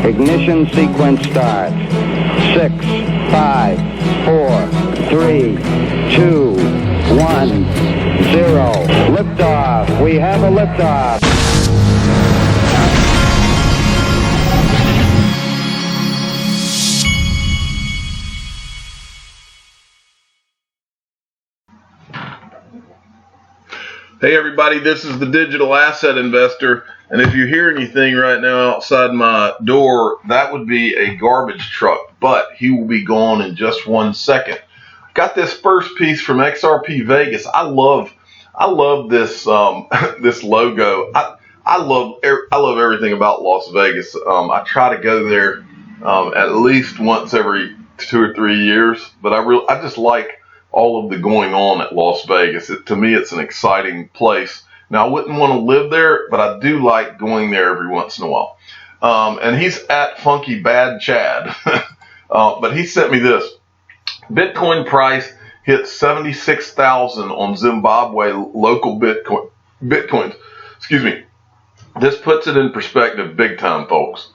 Ignition sequence starts. 6, 5, 4, 3, 2, 1, 0. Liftoff. We have a liftoff. Hey everybody, this is the Digital Asset Investor, and if you hear anything right now outside my door, that would be a garbage truck, but he will be gone in just 1 second. Got this first piece from XRP Vegas. I love this this logo. I love everything about Las Vegas. I try to go there at least once every 2 or 3 years, but I just like all of the going on at Las Vegas. To me, it's an exciting place. Now, I wouldn't want to live there, but I do like going there every once in a while. And he's at Funky Bad Chad. But he sent me this. Bitcoin price hit 76,000 on Zimbabwe local Bitcoins. Excuse me. This puts it in perspective big time, folks.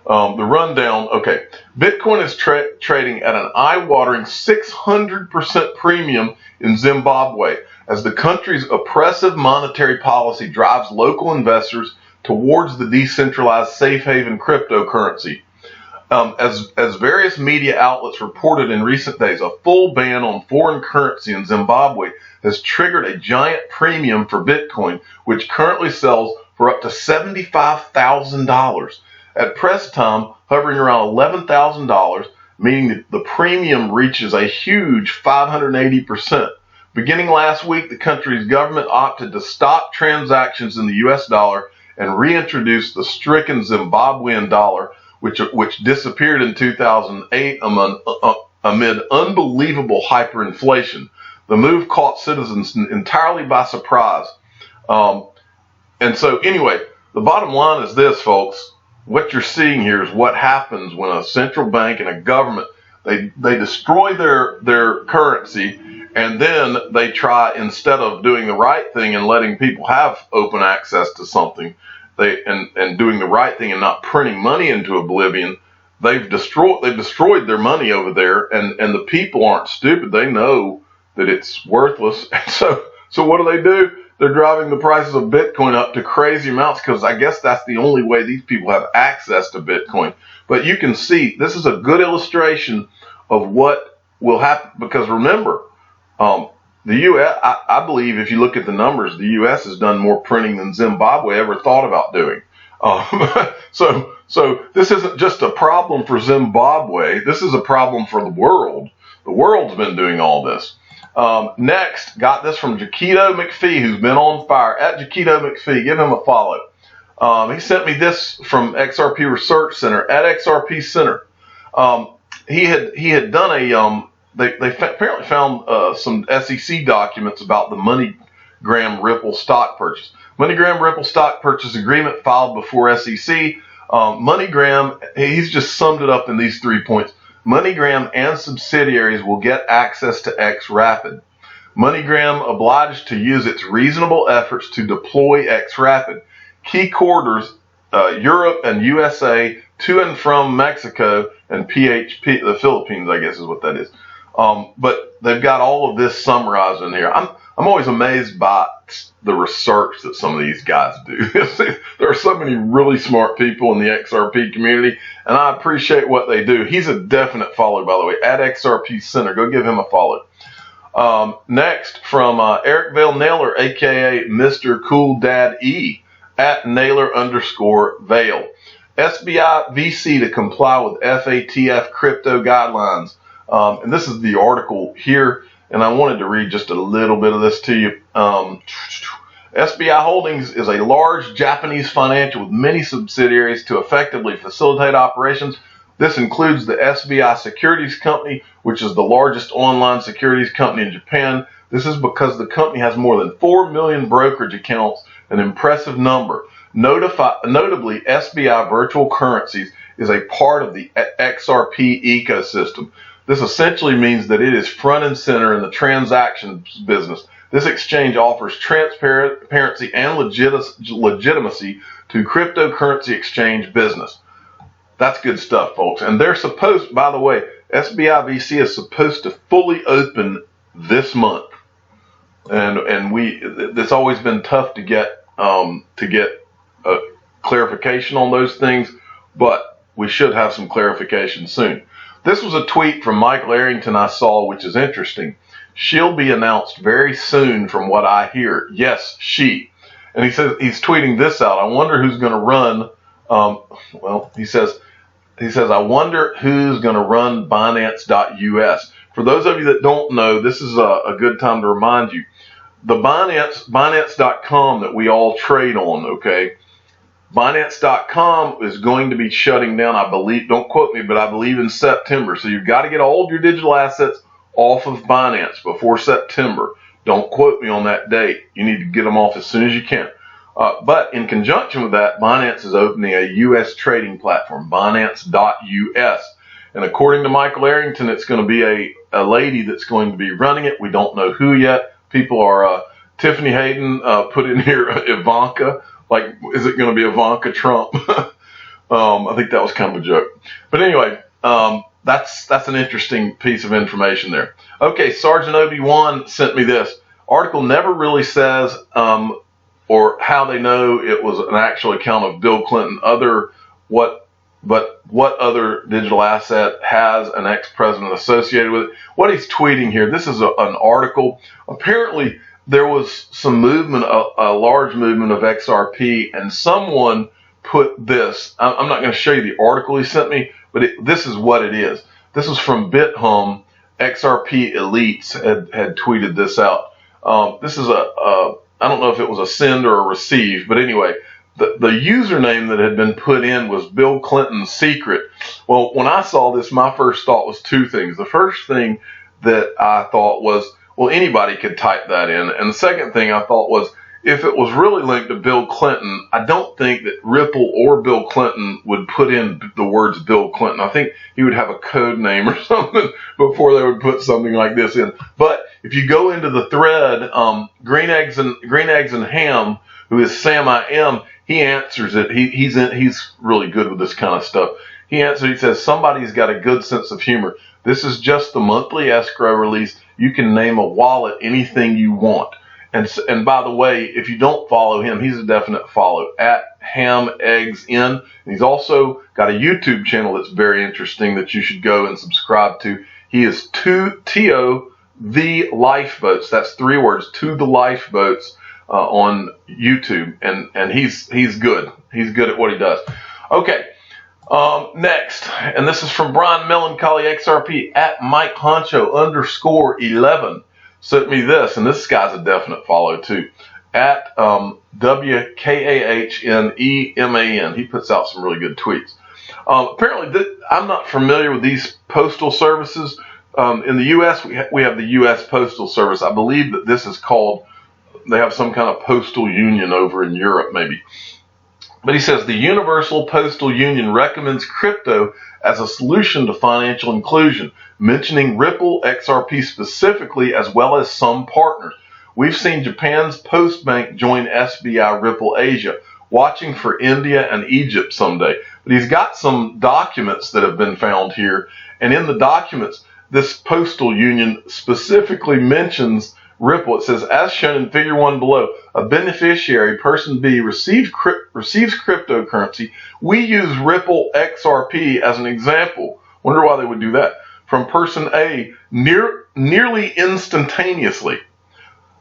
The rundown, okay. Bitcoin is trading at an eye-watering 600% premium in Zimbabwe as the country's oppressive monetary policy drives local investors towards the decentralized safe haven cryptocurrency. As various media outlets reported in recent days, a full ban on foreign currency in Zimbabwe has triggered a giant premium for Bitcoin, which currently sells for up to $75,000. At press time, hovering around $11,000, meaning that the premium reaches a huge 580%. Beginning last week, the country's government opted to stop transactions in the U.S. dollar and reintroduce the stricken Zimbabwean dollar, which disappeared in 2008 amid unbelievable hyperinflation. The move caught citizens entirely by surprise. And so anyway, the bottom line is this, folks. What you're seeing here is what happens when a central bank and a government, they destroy their currency, and then they try, instead of doing the right thing and letting people have open access to something, and doing the right thing and not printing money into oblivion, they've destroyed their money over there, and the people aren't stupid. They know that it's worthless. And so what do? They're driving the prices of Bitcoin up to crazy amounts because I guess that's the only way these people have access to Bitcoin. But you can see this is a good illustration of what will happen, because remember, the U.S., I believe if you look at the numbers, the U.S. has done more printing than Zimbabwe ever thought about doing. So this isn't just a problem for Zimbabwe. This is a problem for the world. The world's been doing all this. Next, got this from Jaquito McPhee, who's been on fire. At Jaquito McPhee, give him a follow. He sent me this from XRP Research Center, at XRP Center. He had done they apparently found some SEC documents about the MoneyGram Ripple stock purchase. MoneyGram Ripple stock purchase agreement filed before SEC. MoneyGram, he's just summed it up in these 3 points. MoneyGram and subsidiaries will get access to XRapid. MoneyGram obliged to use its reasonable efforts to deploy XRapid. Key corridors, Europe and USA, to and from Mexico, and PHP, the Philippines, I guess is what that is. But they've got all of this summarized in here. I'm always amazed by the research that some of these guys do. There are so many really smart people in the XRP community, and I appreciate what they do. He's a definite follow, by the way, at XRP Center. Go give him a follow. Next, from Eric Vale Naylor, aka Mr. Cool Dad E, at Naylor_Vale. SBI VC to comply with FATF crypto guidelines. And this is the article here, and I wanted to read just a little bit of this to you. SBI Holdings is a large Japanese financial with many subsidiaries to effectively facilitate operations. This includes the SBI Securities Company, which is the largest online securities company in Japan. This is because the company has more than 4 million brokerage accounts, an impressive number. Notably, SBI Virtual Currencies is a part of the XRP ecosystem. This essentially means that it is front and center in the transactions business. This exchange offers transparency and legitimacy to cryptocurrency exchange business. That's good stuff, folks. And they're supposed, by the way, SBIVC is supposed to fully open this month. And it's always been tough to get clarification on those things, but we should have some clarification soon. This was a tweet from Michael Arrington I saw, which is interesting. She'll be announced very soon from what I hear. Yes, she. And he says, he's tweeting this out. I wonder who's going to run. He says, I wonder who's going to run Binance.us. For those of you that don't know, this is a good time to remind you. The Binance.com that we all trade on, okay? Binance.com is going to be shutting down, I believe, don't quote me, but I believe in September. So you've got to get all of your digital assets off of Binance before September. Don't quote me on that date. You need to get them off as soon as you can. But in conjunction with that, Binance is opening a U.S. trading platform, Binance.us. And according to Michael Arrington, it's going to be a lady that's going to be running it. We don't know who yet. People are, Tiffany Hayden put in here Ivanka. Like, is it going to be Ivanka Trump? I think that was kind of a joke. But anyway, that's an interesting piece of information there. Okay, Sergeant Obi-Wan sent me this. Article never really says or how they know it was an actual account of Bill Clinton. What other digital asset has an ex-president associated with it? What he's tweeting here, this is an article. Apparently, there was some movement, a large movement of XRP, and someone put this. I'm not going to show you the article he sent me, but this is what it is. This is from BitHum. XRP Elites had tweeted this out. This is I don't know if it was a send or a receive, but anyway, the username that had been put in was Bill Clinton's secret. Well, when I saw this, my first thought was two things. The first thing that I thought was, well, anybody could type that in. And the second thing I thought was, if it was really linked to Bill Clinton, I don't think that Ripple or Bill Clinton would put in the words Bill Clinton. I think he would have a code name or something before they would put something like this in. But if you go into the thread, Green Eggs and Ham, who is Sam I Am, he answers it. He's really good with this kind of stuff. He answers. He says, somebody's got a good sense of humor. This is just the monthly escrow release. You can name a wallet anything you want. And by the way, if you don't follow him, he's a definite follow at HamEggsN. And he's also got a YouTube channel that's very interesting that you should go and subscribe to. He is To the Lifeboats. That's 3 words. To the Lifeboats on YouTube, and he's good. He's good at what he does. Okay. Next, and this is from Brian Melancholy XRP at Mike Honcho _11. Sent me this, and this guy's a definite follow too. At WKAHNEMAN. He puts out some really good tweets. Apparently, I'm not familiar with these postal services. In the U.S., we have the U.S. Postal Service. I believe that this is called, they have some kind of postal union over in Europe, maybe. But he says the Universal Postal Union recommends crypto as a solution to financial inclusion, mentioning Ripple XRP specifically, as well as some partners. We've seen Japan's Postbank join SBI Ripple Asia, watching for India and Egypt someday. But he's got some documents that have been found here, and in the documents, this postal union specifically mentions Ripple. It says, as shown in figure 1 below, a beneficiary, person B, receives cryptocurrency. We use Ripple XRP as an example. Wonder why they would do that. From person A, nearly instantaneously.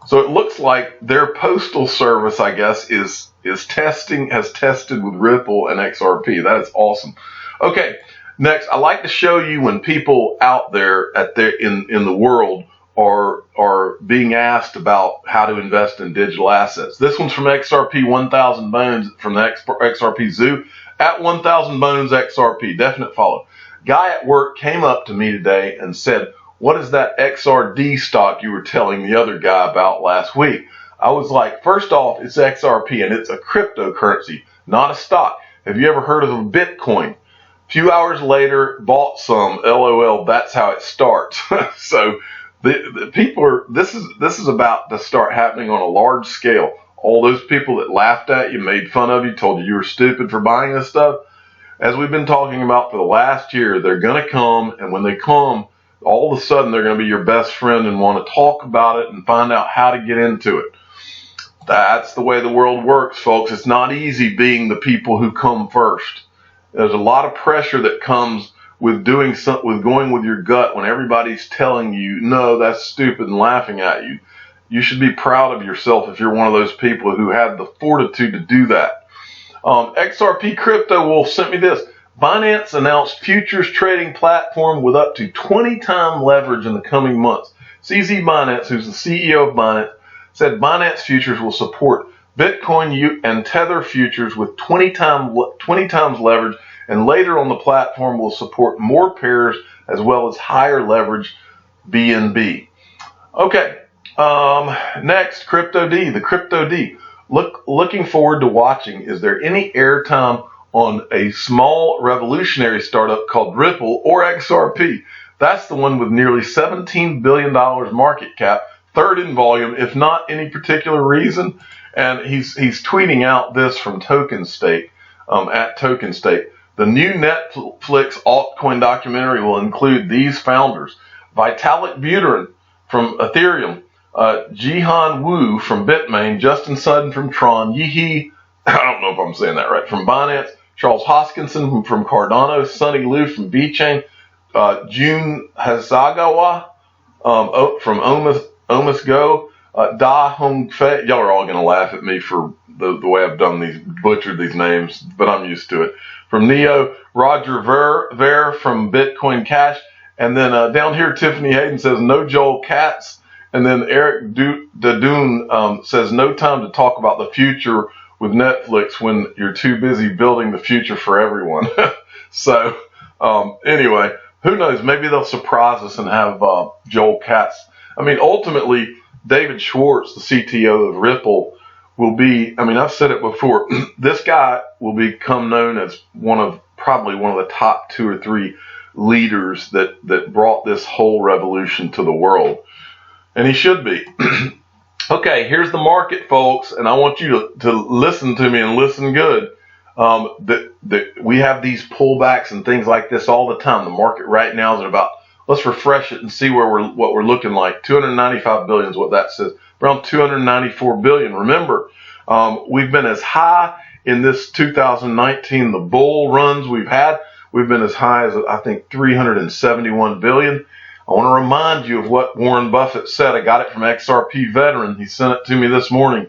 So it looks like their postal service, I guess, has tested with Ripple and XRP. That is awesome. Okay, next, I like to show you when people out there in the world are being asked about how to invest in digital assets. This one's from XRP 1000 Bones from the XRP Zoo at 1000 Bones XRP. Definite follow. Guy at work came up to me today and said, what is that XRD stock you were telling the other guy about last week? I was like, first off, it's XRP and it's a cryptocurrency, not a stock. Have you ever heard of a Bitcoin? A few hours later, bought some. LOL, that's how it starts. So the people are, this is about to start happening on a large scale. All those people that laughed at you, made fun of you, told you were stupid for buying this stuff, as we've been talking about for the last year, they're going to come, and when they come, all of a sudden they're going to be your best friend and want to talk about it and find out how to get into it. That's the way the world works, folks. It's not easy being the people who come first. There's a lot of pressure that comes with doing something, with going with your gut when everybody's telling you, no, that's stupid, and laughing at you. You should be proud of yourself if you're one of those people who had the fortitude to do that. XRP Crypto will sent me this. Binance announced futures trading platform with up to 20-time leverage in the coming months. CZ Binance, who's the CEO of Binance, said Binance futures will support Bitcoin and Tether futures with 20 times leverage, and later on the platform will support more pairs as well as higher leverage BNB. Okay, next, Crypto D, the Crypto D. Looking forward to watching. Is there any airtime on a small revolutionary startup called Ripple or XRP? That's the one with nearly $17 billion market cap, third in volume, if not any particular reason. And he's tweeting out this from Token State, at Token State. The new Netflix altcoin documentary will include these founders: Vitalik Buterin from Ethereum, Jihan Wu from Bitmain, Justin Sutton from Tron, Yihi, I don't know if I'm saying that right, from Binance, Charles Hoskinson from Cardano, Sunny Liu from VeChain, Jun Hazagawa from Omus Go, Da Hong Fei. Y'all are all going to laugh at me for the way I've butchered these names, but I'm used to it. From Neo, Roger Ver from Bitcoin Cash, and then down here Tiffany Hayden says no Joel Katz. And then Eric Dadoon says, no time to talk about the future with Netflix when you're too busy building the future for everyone. So, anyway, who knows? Maybe they'll surprise us and have Joel Katz. I mean, ultimately, David Schwartz, the CTO of Ripple, will be, I mean, I've said it before, this guy will become known as probably one of the top 2 or 3 leaders that brought this whole revolution to the world. And he should be. Okay, here's the market, folks, and I want you to listen to me and listen good. We have these pullbacks and things like this all the time. The market right now is at about, let's refresh it and see what we're looking like. 295 billion is what that says. Around 294 billion. Remember, we've been as high in this 2019, the bull runs we've had. We've been as high as, I think, 371 billion. I want to remind you of what Warren Buffett said. I got it from XRP Veteran. He sent it to me this morning.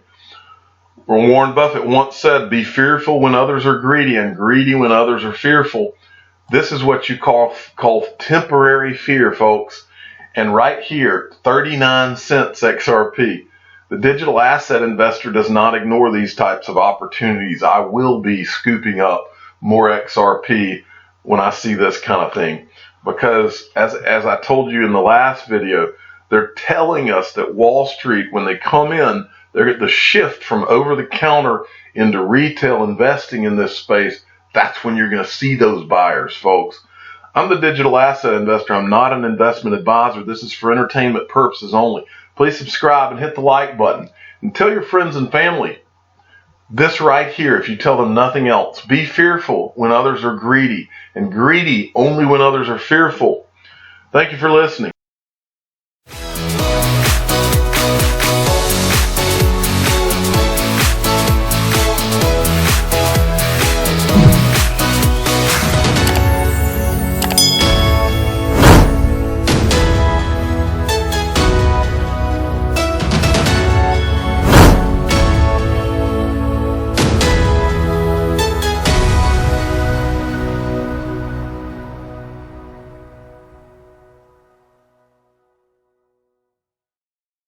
Warren Buffett once said, be fearful when others are greedy and greedy when others are fearful. This is what you call temporary fear, folks. And right here, 39 cents XRP. The digital asset investor does not ignore these types of opportunities. I will be scooping up more XRP when I see this kind of thing. Because as I told you in the last video, they're telling us that Wall Street, when they come in, they're the shift from over the counter into retail investing in this space. That's when you're going to see those buyers, folks. I'm the digital asset investor. I'm not an investment advisor. This is for entertainment purposes only. Please subscribe and hit the like button. And tell your friends and family this right here, if you tell them nothing else. Be fearful when others are greedy, and greedy only when others are fearful. Thank you for listening.